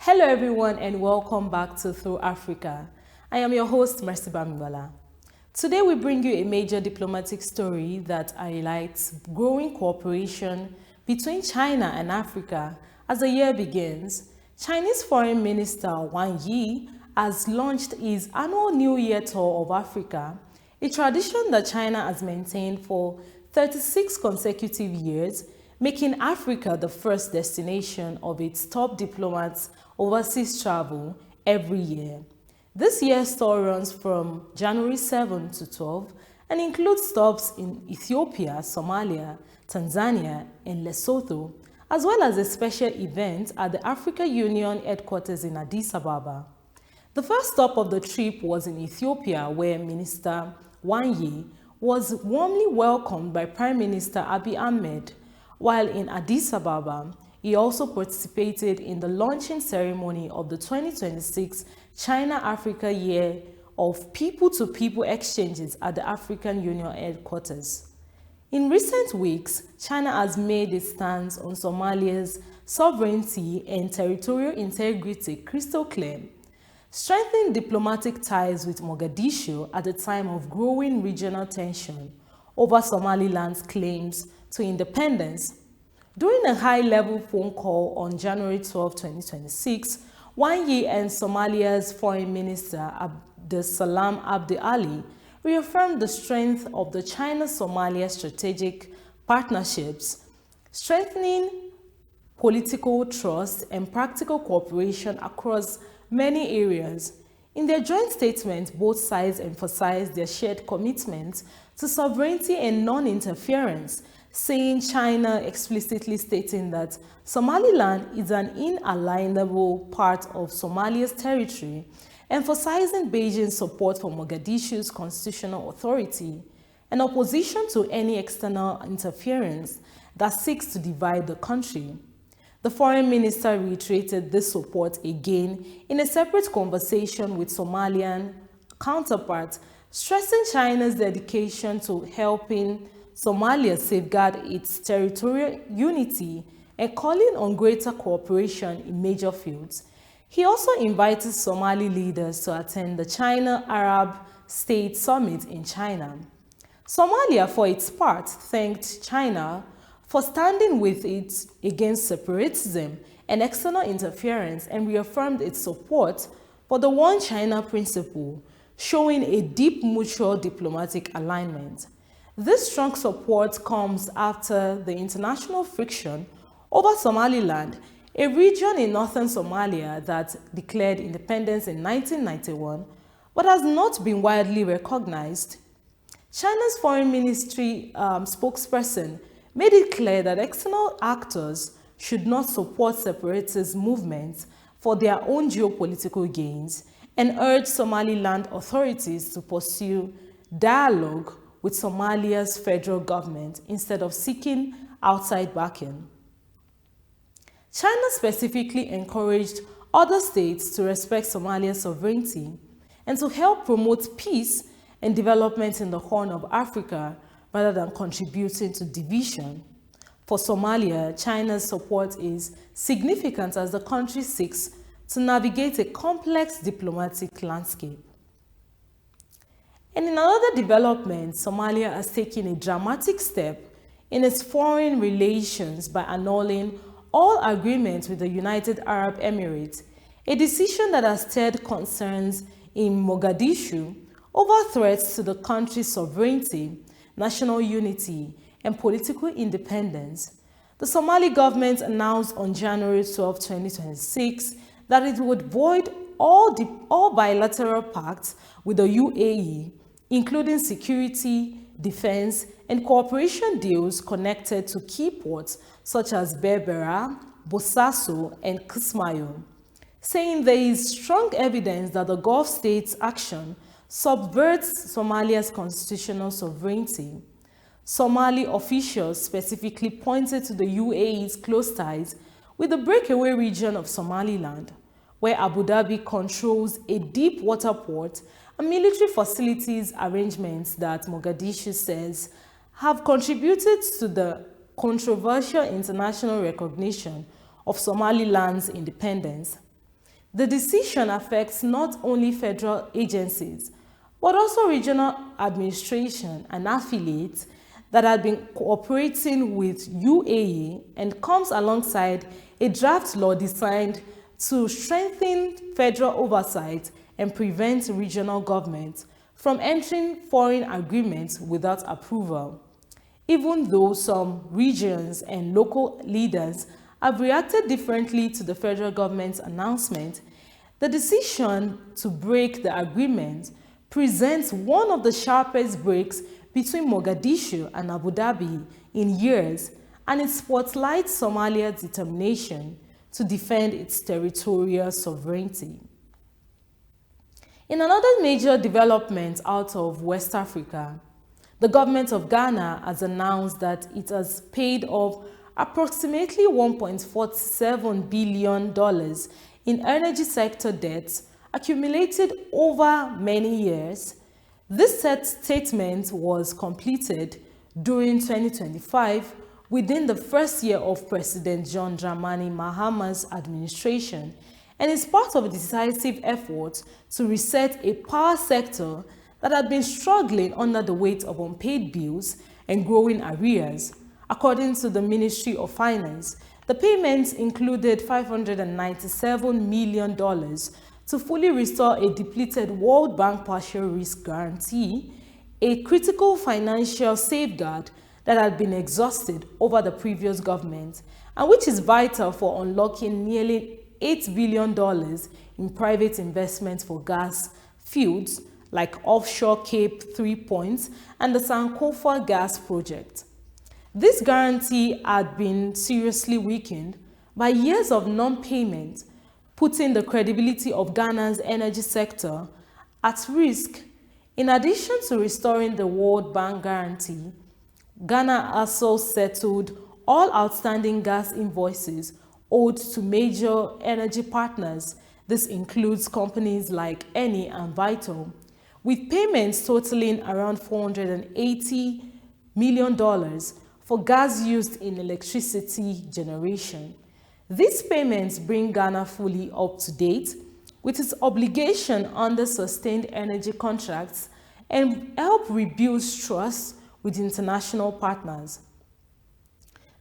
Hello everyone and welcome back to Through Africa. I am your host Mercy Bamibala. Today we bring you a major diplomatic story that highlights growing cooperation between China and Africa as the year begins. Chinese Foreign Minister Wang Yi has launched his annual New Year tour of Africa, a tradition that China has maintained for 36 consecutive years, making Africa the first destination of its top diplomats' overseas travel every year. This year's tour runs from January 7 to 12 and includes stops in Ethiopia, Somalia, Tanzania, and Lesotho, as well as a special event at the Africa Union headquarters in Addis Ababa. The first stop of the trip was in Ethiopia, where Minister Wang Yi was warmly welcomed by Prime Minister Abiy Ahmed. While in Addis Ababa, he also participated in the launching ceremony of the 2026 China-Africa Year of People-to-People exchanges at the African Union headquarters. In recent weeks, China has made its stance on Somalia's sovereignty and territorial integrity crystal clear, strengthening diplomatic ties with Mogadishu at a time of growing regional tension over Somaliland's claims to independence. During a high-level phone call on January 12, 2026, Wang Yi and Somalia's Foreign Minister Abdulsalam Abdi Ali reaffirmed the strength of the China-Somalia strategic partnerships, strengthening political trust and practical cooperation across many areas. In their joint statement, both sides emphasized their shared commitment to sovereignty and non-interference, saying China explicitly stating that Somaliland is an inalienable part of Somalia's territory, emphasizing Beijing's support for Mogadishu's constitutional authority and opposition to any external interference that seeks to divide the country. The foreign minister reiterated this support again in a separate conversation with Somalian counterparts, stressing China's dedication to helping Somalia safeguard its territorial unity and calling on greater cooperation in major fields. He also invited Somali leaders to attend the China-Arab State Summit in China. Somalia, for its part, thanked China for standing with it against separatism and external interference and reaffirmed its support for the One China principle, showing a deep mutual diplomatic alignment. This strong support comes after the international friction over Somaliland, a region in northern Somalia that declared independence in 1991 but has not been widely recognized. China's foreign ministry spokesperson made it clear that external actors should not support separatist movements for their own geopolitical gains and urged Somaliland authorities to pursue dialogue with Somalia's federal government instead of seeking outside backing. China specifically encouraged other states to respect Somalia's sovereignty and to help promote peace and development in the Horn of Africa rather than contributing to division. For Somalia, China's support is significant as the country seeks to navigate a complex diplomatic landscape. And in another development, Somalia has taken a dramatic step in its foreign relations by annulling all agreements with the United Arab Emirates, a decision that has stirred concerns in Mogadishu over threats to the country's sovereignty, national unity, and political independence. The Somali government announced on January 12, 2026 that it would void all bilateral pacts with the UAE, including security, defense, and cooperation deals connected to key ports such as Berbera, Bosaso, and Kismayo, saying there is strong evidence that the Gulf states' action subverts Somalia's constitutional sovereignty. Somali officials specifically pointed to the UAE's close ties with the breakaway region of Somaliland, where Abu Dhabi controls a deep water port and military facilities arrangements that Mogadishu says have contributed to the controversial international recognition of Somaliland's independence. The decision affects not only federal agencies, but also regional administration and affiliates that had been cooperating with UAE and comes alongside a draft law designed to strengthen federal oversight and prevent regional governments from entering foreign agreements without approval. Even though some regions and local leaders have reacted differently to the federal government's announcement, the decision to break the agreement presents one of the sharpest breaks between Mogadishu and Abu Dhabi in years, and it spotlights Somalia's determination to defend its territorial sovereignty. In another major development out of West Africa, the government of Ghana has announced that it has paid off approximately $1.47 billion in energy sector debts accumulated over many years. This statement was completed during 2025 within the first year of President John Dramani Mahama's administration, and is part of a decisive effort to reset a power sector that had been struggling under the weight of unpaid bills and growing arrears. According to the Ministry of Finance, the payments included $597 million to fully restore a depleted World Bank partial risk guarantee, a critical financial safeguard that had been exhausted over the previous government, and which is vital for unlocking nearly $8 billion in private investments for gas fields like offshore Cape 3 Points and the Sankofa gas project. This guarantee had been seriously weakened by years of non-payment, putting the credibility of Ghana's energy sector at risk. In addition to restoring the World Bank guarantee, Ghana also settled all outstanding gas invoices owed to major energy partners. This includes companies like Eni and Vital, with payments totaling around $480 million for gas used in electricity generation. These payments bring Ghana fully up to date with its obligation under sustained energy contracts and help rebuild trust with international partners.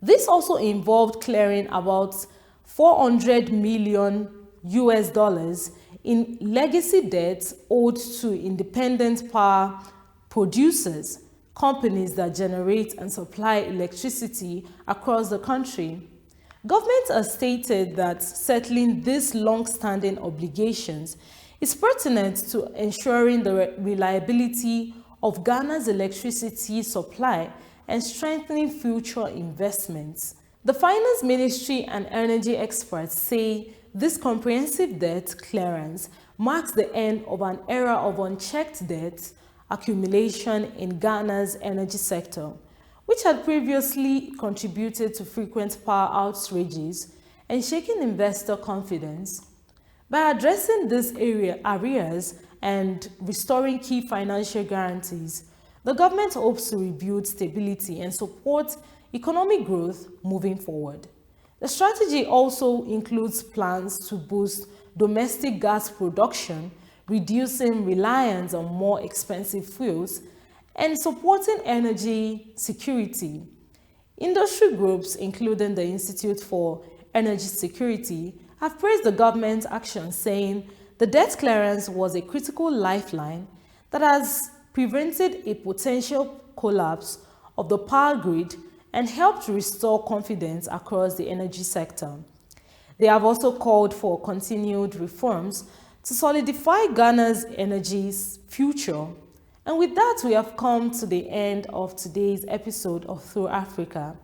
This also involved clearing about $400 million in legacy debts owed to independent power producers, companies that generate and supply electricity across the country. Government has stated that settling these long-standing obligations is pertinent to ensuring the reliability of Ghana's electricity supply and strengthening future investments. The Finance Ministry and energy experts say this comprehensive debt clearance marks the end of an era of unchecked debt accumulation in Ghana's energy sector, which had previously contributed to frequent power outrages and shaking investor confidence. By addressing these arrears and restoring key financial guarantees, the government hopes to rebuild stability and support economic growth moving forward. The strategy also includes plans to boost domestic gas production, reducing reliance on more expensive fuels, and supporting energy security. Industry groups, including the Institute for Energy Security, have praised the government's action, saying the debt clearance was a critical lifeline that has prevented a potential collapse of the power grid and helped restore confidence across the energy sector. They have also called for continued reforms to solidify Ghana's energy future. And with that, we have come to the end of today's episode of Through Africa.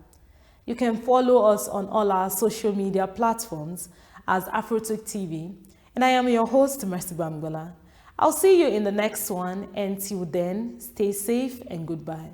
You can follow us on all our social media platforms as AFROTURK TV. And I am your host, Mercy Bamgola. I'll see you in the next one. Until then, stay safe and goodbye.